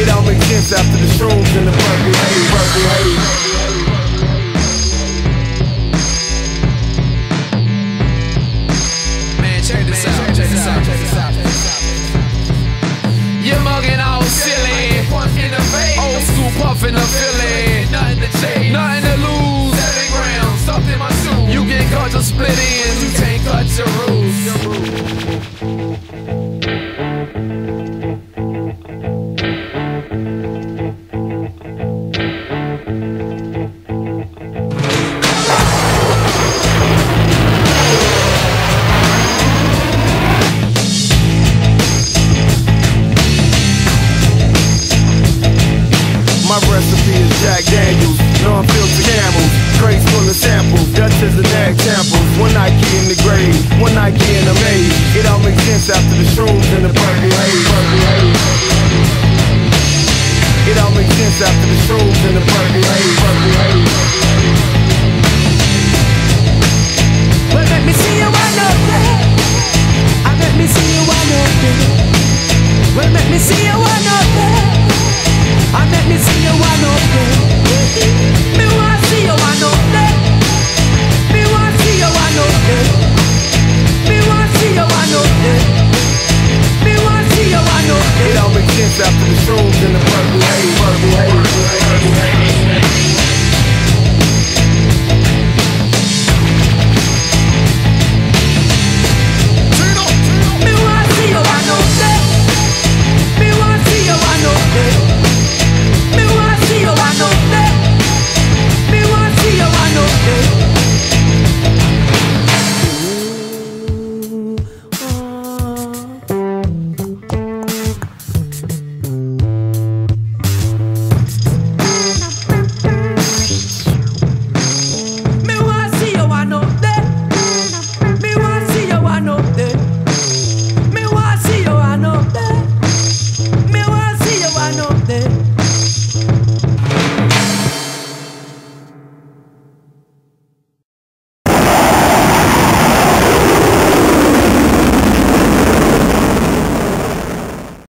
It all makes sense after the shrooms and the purple haze. Purple haze. Check this out. You're mugging all silly. Old school puffin' the Philly. Nothing to change, nothing to lose. 7 grams, stuffed in my shoe. You get caught to split ends, you can't cut your rules. My recipe is Jack Daniels, non-filtered camels, crates full of samples, Dutchess and egg samples. One Nike in the grave, one Nike in the maze. It all makes sense after the shrooms and the purple haze. It all makes sense after the shrooms and the purple haze. Well, let me see you wind up there. Let me see you wind up there. Well, let me see you wind up there. Let me see you wind up there. Me want to see you wind up there. Me want to see you wind up there. Me want to see you wind up there. Me want to see you wind up there. It all makes sense after the shrooms and the purple haze.